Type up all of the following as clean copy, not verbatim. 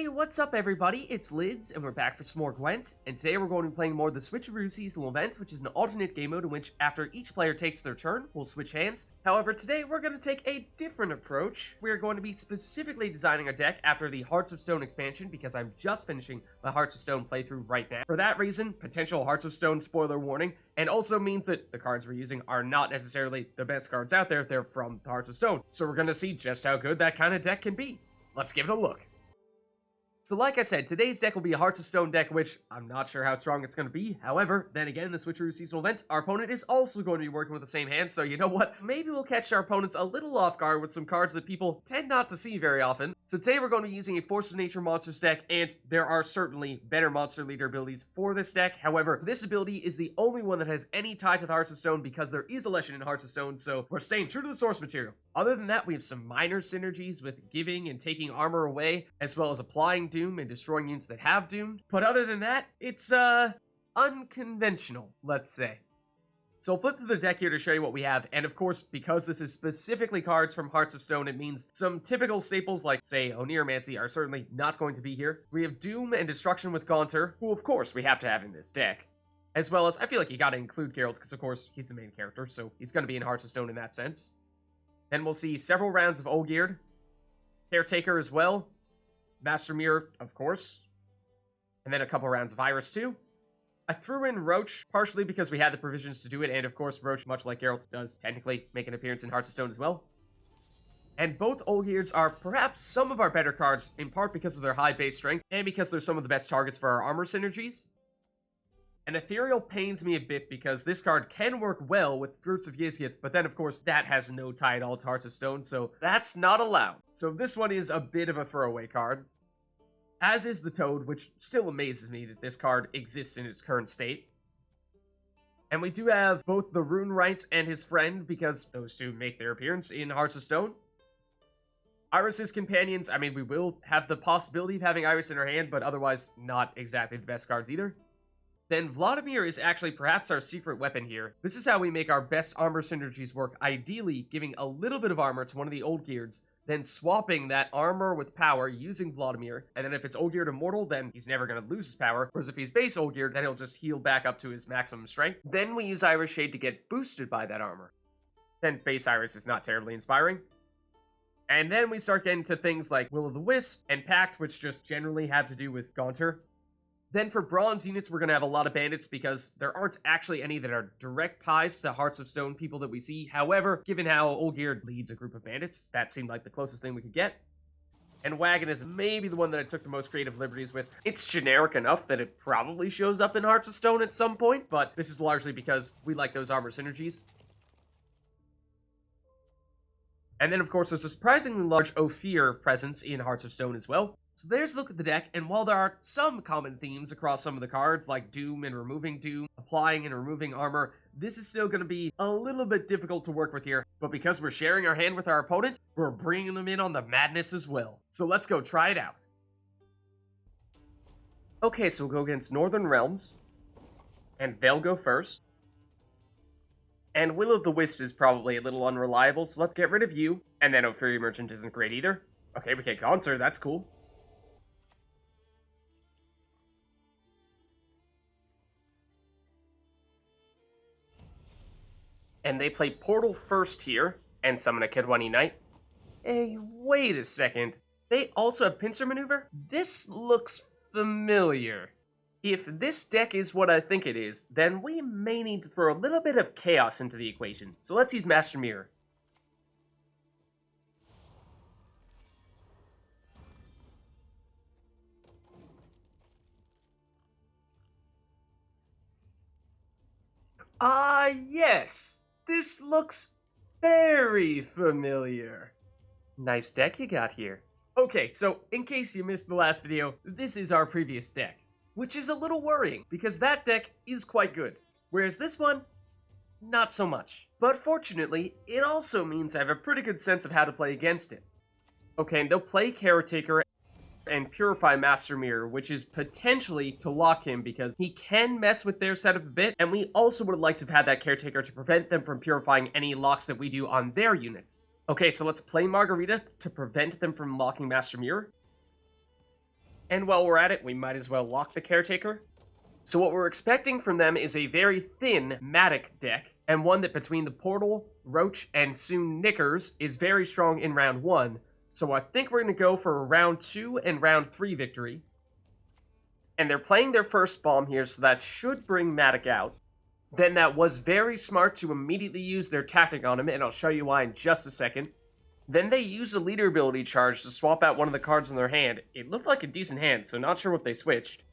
Hey, what's up everybody? It's Lids, and we're back for some more Gwent, and today we're going to be playing more of the Switcheroo seasonal event, which is an alternate game mode in which, after each player takes their turn, we'll switch hands. However, today we're going to take a different approach. We're going to be specifically designing a deck after the Hearts of Stone expansion, because I'm just finishing my Hearts of Stone playthrough right now. For that reason, potential Hearts of Stone spoiler warning, and also means that the cards we're using are not necessarily the best cards out there, they're from the Hearts of Stone. So we're going to see just how good that kind of deck can be. Let's give it a look. So like I said, today's deck will be a Hearts of Stone deck, which I'm not sure how strong it's going to be. However, then again, in the Switcheroo seasonal event, our opponent is also going to be working with the same hand, so you know what? Maybe we'll catch our opponents a little off guard with some cards that people tend not to see very often. So today we're going to be using a Force of Nature monsters deck, and there are certainly better monster leader abilities for this deck. However, this ability is the only one that has any tie to the Hearts of Stone because there is a legend in Hearts of Stone, so we're staying true to the source material. Other than that, we have some minor synergies with giving and taking armor away, as well as applying Doom and destroying units that have Doom. But other than that, it's, unconventional, let's say. So I'll flip through the deck here to show you what we have, and of course, because this is specifically cards from Hearts of Stone, it means some typical staples like, say, Oneiromancy are certainly not going to be here. We have Doom and Destruction with Gaunter, who of course we have to have in this deck. As well as, I feel like you gotta include Geralt, because of course, he's the main character, so he's gonna be in Hearts of Stone in that sense. Then we'll see several rounds of Olgeird, Caretaker as well, Master Mirror, of course, and then a couple rounds of Iris too. I threw in Roach, partially because we had the provisions to do it, and of course Roach, much like Geralt, does technically make an appearance in Hearts of Stone as well. And both Olgeirds are perhaps some of our better cards, in part because of their high base strength, and because they're some of the best targets for our armor synergies. And Ethereal pains me a bit because this card can work well with Fruits of Ysgith, but then of course that has no tie at all to Hearts of Stone, so that's not allowed. So this one is a bit of a throwaway card. As is the Toad, which still amazes me that this card exists in its current state. And we do have both the Runewright and his friend, because those two make their appearance in Hearts of Stone. Iris's companions, I mean, we will have the possibility of having Iris in our hand, but otherwise not exactly the best cards either. Then Vlodimir is actually perhaps our secret weapon here. This is how we make our best armor synergies work, ideally giving a little bit of armor to one of the Olgeirds, then swapping that armor with power using Vlodimir, and then if it's Olgierd Immortal, then he's never going to lose his power, whereas if he's base Olgierd, then he'll just heal back up to his maximum strength. Then we use Iris Shade to get boosted by that armor. Then base Iris is not terribly inspiring. And then we start getting to things like Will of the Wisp and Pact, which just generally have to do with Gaunter. Then for bronze units, we're going to have a lot of bandits because there aren't actually any that are direct ties to Hearts of Stone people that we see. However, given how Olgeird leads a group of bandits, that seemed like the closest thing we could get. And Wagon is maybe the one that I took the most creative liberties with. It's generic enough that it probably shows up in Hearts of Stone at some point, but this is largely because we like those armor synergies. And then, of course, there's a surprisingly large Ophir presence in Hearts of Stone as well. So there's a look at the deck, and while there are some common themes across some of the cards, like Doom and removing Doom, applying and removing armor, this is still going to be a little bit difficult to work with here. But because we're sharing our hand with our opponent, we're bringing them in on the madness as well. So let's go try it out. Okay, so we'll go against Northern Realms, and they'll go first. And Will of the Wisp is probably a little unreliable, so let's get rid of you. And then Ophir Merchant isn't great either. Okay, we get Gaunter, that's cool. And they play Portal first here, and summon a kh'Amanni Knight. Hey, wait a second. They also have Pincer Maneuver? This looks familiar. If this deck is what I think it is, then we may need to throw a little bit of chaos into the equation. So let's use Master Mirror. Ah, yes! This looks very familiar. Nice deck you got here. Okay, so in case you missed the last video, this is our previous deck, which is a little worrying because that deck is quite good, whereas this one, not so much. But fortunately, it also means I have a pretty good sense of how to play against it. Okay, and they'll play Caretaker and Purify Master Mirror, which is potentially to lock him because he can mess with their setup a bit, and we also would like to have had that Caretaker to prevent them from purifying any locks that we do on their units. Okay, so let's play Margarita to prevent them from locking Master Mirror. And while we're at it, we might as well lock the Caretaker. So what we're expecting from them is a very thin Matic deck, and one that between the Portal, Roach, and soon Knickers is very strong in round 1. So I think we're going to go for a round 2 and round 3 victory. And they're playing their first bomb here, so that should bring Matic out. Then that was very smart to immediately use their tactic on him, and I'll show you why in just a second. Then they use a leader ability charge to swap out one of the cards in their hand. It looked like a decent hand, so not sure what they switched.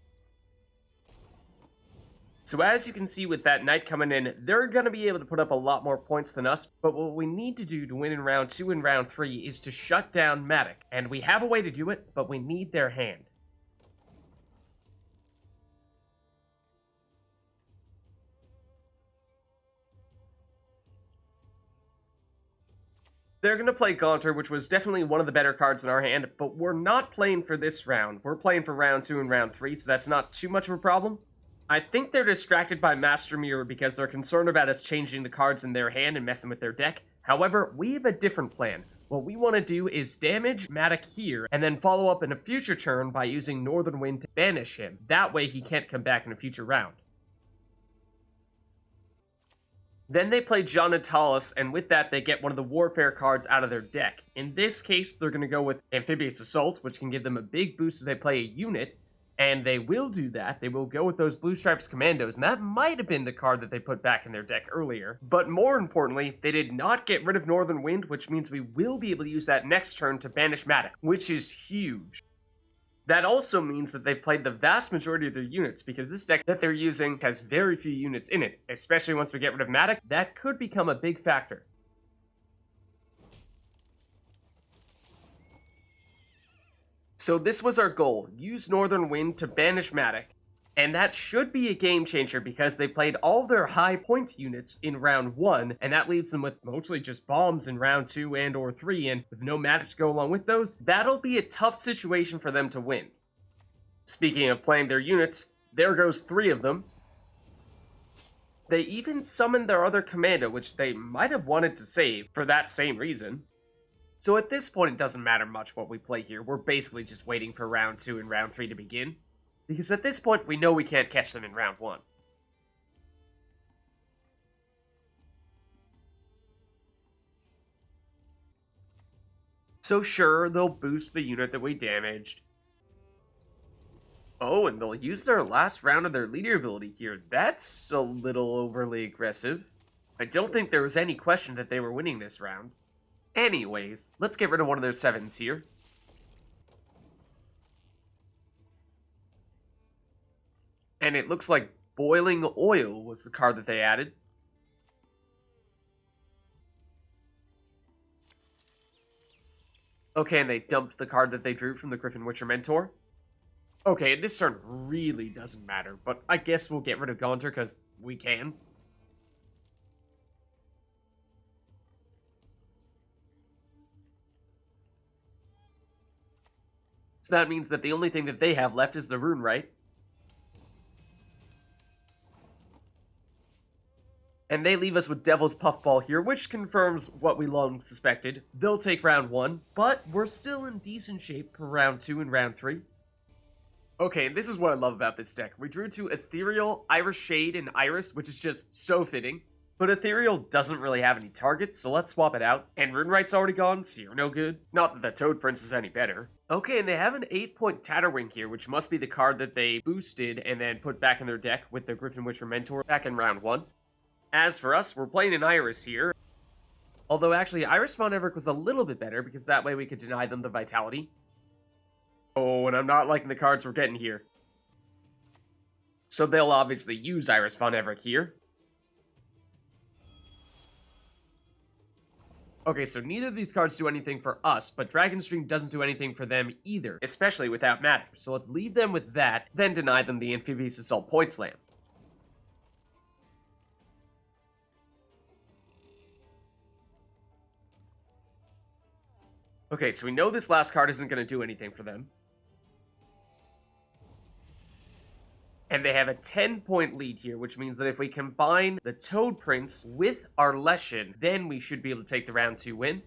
So as you can see with that knight coming in, they're going to be able to put up a lot more points than us, but what we need to do to win in round 2 and round 3 is to shut down Matic, and we have a way to do it, but we need their hand. They're going to play Gaunter, which was definitely one of the better cards in our hand, but we're not playing for this round. We're playing for round 2 and round 3, so that's not too much of a problem. I think they're distracted by Master Mirror because they're concerned about us changing the cards in their hand and messing with their deck. However, we have a different plan. What we want to do is damage Matic here, and then follow up in a future turn by using Northern Wind to banish him. That way he can't come back in a future round. Then they play John Natalis, and with that they get one of the Warfare cards out of their deck. In this case, they're going to go with Amphibious Assault, which can give them a big boost if they play a unit. And they will do that. They will go with those Blue Stripes Commandos, and that might have been the card that they put back in their deck earlier. But more importantly, they did not get rid of Northern Wind, which means we will be able to use that next turn to banish Matic, which is huge. That also means that they've played the vast majority of their units, because this deck that they're using has very few units in it, especially once we get rid of Matic. That could become a big factor. So this was our goal, use Northern Wind to banish Matic, and that should be a game changer because they played all their high point units in round 1, and that leaves them with mostly just bombs in round 2 and or 3, and with no Matic to go along with those, that'll be a tough situation for them to win. Speaking of playing their units, there goes 3 of them. They even summoned their other commando, which they might have wanted to save for that same reason. So at this point, it doesn't matter much what we play here. We're basically just waiting for round 2 and round 3 to begin. Because at this point, we know we can't catch them in round 1. So sure, they'll boost the unit that we damaged. Oh, and they'll use their last round of their leader ability here. That's a little overly aggressive. I don't think there was any question that they were winning this round. Anyways, let's get rid of one of their 7s here. And it looks like Boiling Oil was the card that they added. Okay, and they dumped the card that they drew from the Griffin Witcher Mentor. Okay, this turn really doesn't matter, but I guess we'll get rid of Gaunter because we can. So that means that the only thing that they have left is the Runewright. And they leave us with Devil's Puffball here, which confirms what we long suspected. They'll take round 1, but we're still in decent shape for round 2 and round 3. Okay, and this is what I love about this deck. We drew 2 Ethereal, Iris Shade, and Iris, which is just so fitting. But Ethereal doesn't really have any targets, so let's swap it out. And Runewright's already gone, so you're no good. Not that the Toad Prince is any better. Okay, and they have an 8-point Tatterwing here, which must be the card that they boosted and then put back in their deck with the Griffin Witcher Mentor back in round 1. As for us, we're playing an Iris here. Although actually, Iris Von Everec was a little bit better, because that way we could deny them the Vitality. Oh, and I'm not liking the cards we're getting here. So they'll obviously use Iris Von Everec here. Okay, so neither of these cards do anything for us, but Dragonstream doesn't do anything for them either, especially without Matic. So let's leave them with that, then deny them the Amphibious Assault Point Slam. Okay, so we know this last card isn't going to do anything for them. And they have a 10-point lead here, which means that if we combine the Toad Prince with our Leshen, then we should be able to take the round 2 win.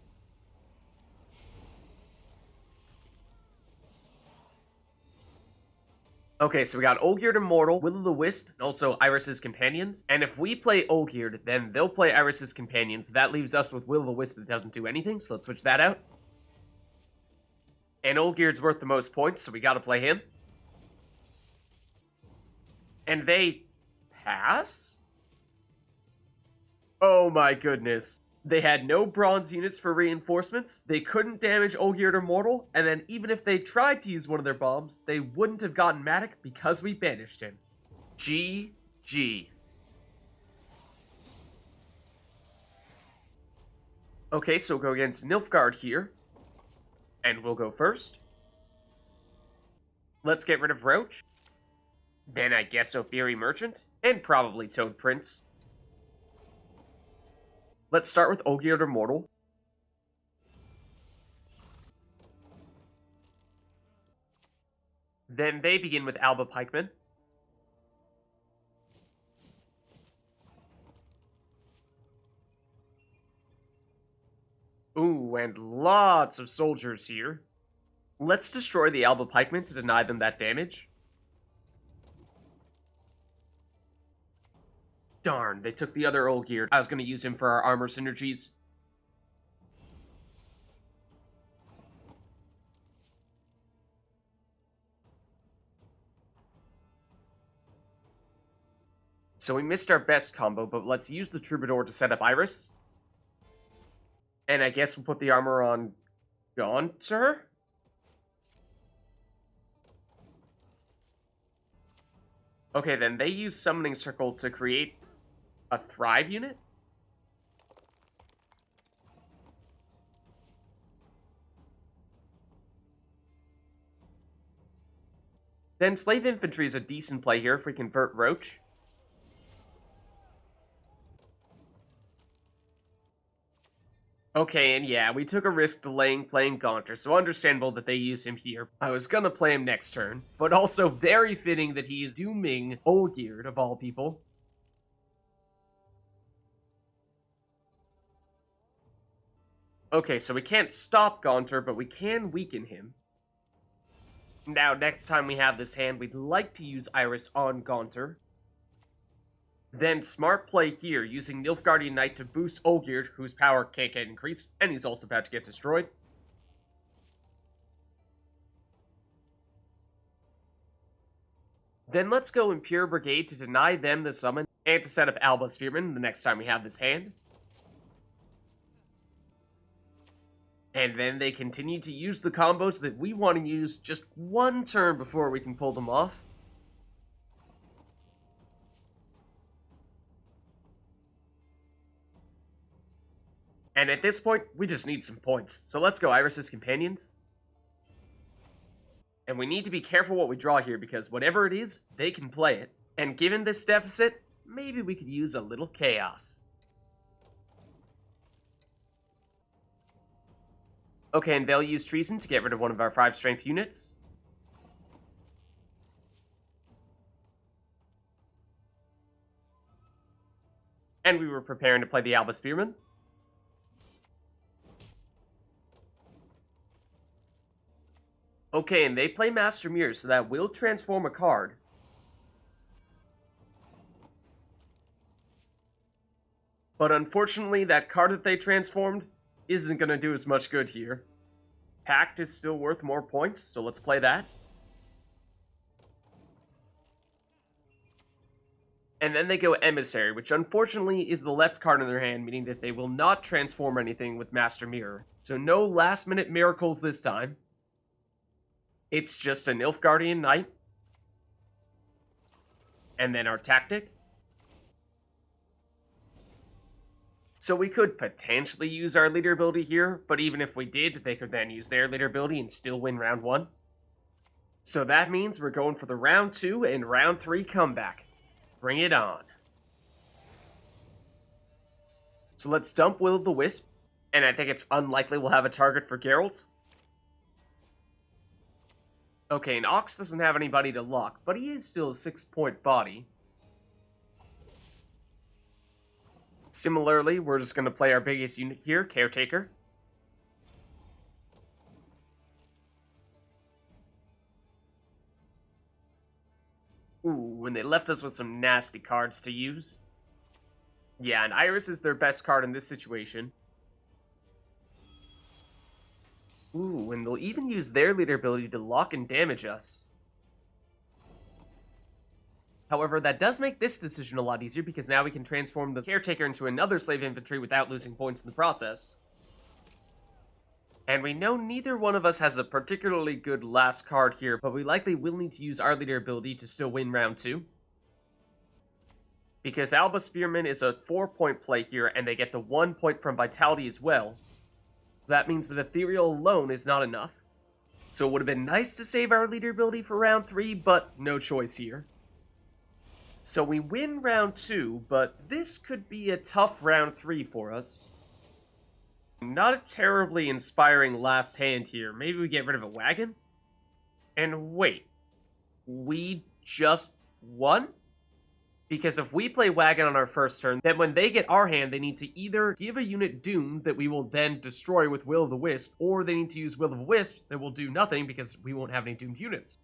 Okay, so we got Olgierd Immortal, Will-o'-the-Wisp, and also Iris's Companions. And if we play Olgierd, then they'll play Iris's Companions. That leaves us with Will-o'-the-Wisp that doesn't do anything, so let's switch that out. And Olgierd's worth the most points, so we gotta play him. And they pass? Oh my goodness. They had no bronze units for reinforcements, they couldn't damage Olgierd Immortal, and then even if they tried to use one of their bombs, they wouldn't have gotten Matic because we banished him. GG. Okay, so we'll go against Nilfgaard here. And we'll go first. Let's get rid of Roach. Then I guess Ophiri Merchant. And probably Toad Prince. Let's start with Olgierd Immortal. Then they begin with Alba Pikeman. Ooh, and lots of soldiers here. Let's destroy the Alba Pikemen to deny them that damage. Darn, they took the other Olgierd. I was going to use him for our armor synergies. So we missed our best combo, but let's use the Troubadour to set up Iris. And I guess we'll put the armor on Gaunter? Okay, then they use Summoning Circle to create a Thrive unit? Then Slave Infantry is a decent play here if we convert Roach. Okay, and yeah, we took a risk delaying playing Gaunter, so understandable that they use him here. I was gonna play him next turn, but also very fitting that he is dooming Olgierd, of all people. Okay, so we can't stop Gaunter, but we can weaken him. Now, next time we have this hand, we'd like to use Iris on Gaunter. Then smart play here, using Nilfgaardian Knight to boost Olgierd, whose power can't get increased, and he's also about to get destroyed. Then let's go Imperial Brigade to deny them the summon, and to set up Alba Spearman the next time we have this hand. And then they continue to use the combos that we want to use just one turn before we can pull them off. And at this point, we just need some points. So let's go Iris's Companions. And we need to be careful what we draw here, because whatever it is, they can play it. And given this deficit, maybe we could use a little chaos. Okay, and they'll use Treason to get rid of one of our 5 strength units. And we were preparing to play the Alba Spearman. Okay, and they play Master Mirror, so that will transform a card. But unfortunately, that card that they transformed isn't going to do as much good here. Pact is still worth more points, so let's play that. And then they go Emissary, which unfortunately is the left card in their hand, meaning that they will not transform anything with Master Mirror. So no last-minute miracles this time. It's just a Nilfgaardian Knight. And then our tactic. So we could potentially use our leader ability here, but even if we did, they could then use their leader ability and still win round 1. So that means we're going for the round 2 and round 3 comeback. Bring it on. So let's dump Will-o'-the-Wisp, and I think it's unlikely we'll have a target for Geralt. Okay, and Ox doesn't have anybody to lock, but he is still a 6-point body. Similarly, we're just going to play our biggest unit here, Caretaker. Ooh, and they left us with some nasty cards to use. Yeah, and Iris is their best card in this situation. Ooh, and they'll even use their leader ability to lock and damage us. However, that does make this decision a lot easier because now we can transform the Caretaker into another slave infantry without losing points in the process. And we know neither one of us has a particularly good last card here, but we likely will need to use our leader ability to still win round 2. Because Alba Spearman is a 4-point play here, and they get the 1 point from Vitality as well. That means that Ethereal alone is not enough. So it would have been nice to save our leader ability for round 3, but no choice here. So we win round 2, but this could be a tough round 3 for us. Not a terribly inspiring last hand here. Maybe we get rid of a Wagon? And wait, we just won? Because if we play Wagon on our first turn, then when they get our hand, they need to either give a unit Doom that we will then destroy with Will of the Wisp, or they need to use Will of the Wisp that will do nothing because we won't have any Doomed units.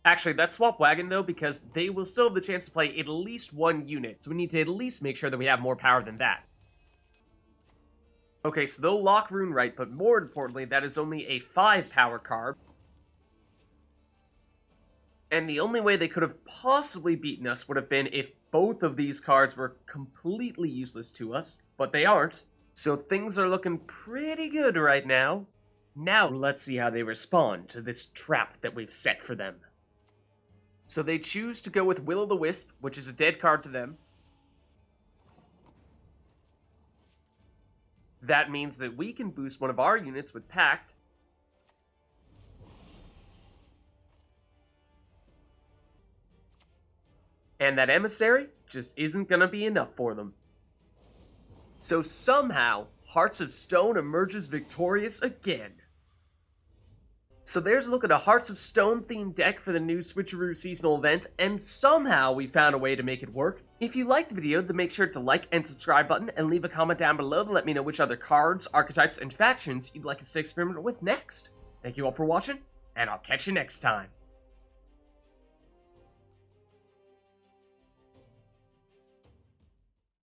Actually, let's swap Wagon though, because they will still have the chance to play at least one unit, so we need to at least make sure that we have more power than that. Okay, so they'll lock Runewright, but more importantly, that is only a 5 power card. And the only way they could have possibly beaten us would have been if both of these cards were completely useless to us, but they aren't. So things are looking pretty good right now. Now let's see how they respond to this trap that we've set for them. So they choose to go with Will of the Wisp, which is a dead card to them. That means that we can boost one of our units with Pact. And that Emissary just isn't going to be enough for them. So somehow, Hearts of Stone emerges victorious again. So there's a look at a Hearts of Stone themed deck for the new Switcheroo seasonal event, and somehow we found a way to make it work. If you liked the video, then make sure to like and subscribe button, and leave a comment down below to let me know which other cards, archetypes, and factions you'd like us to experiment with next. Thank you all for watching, and I'll catch you next time.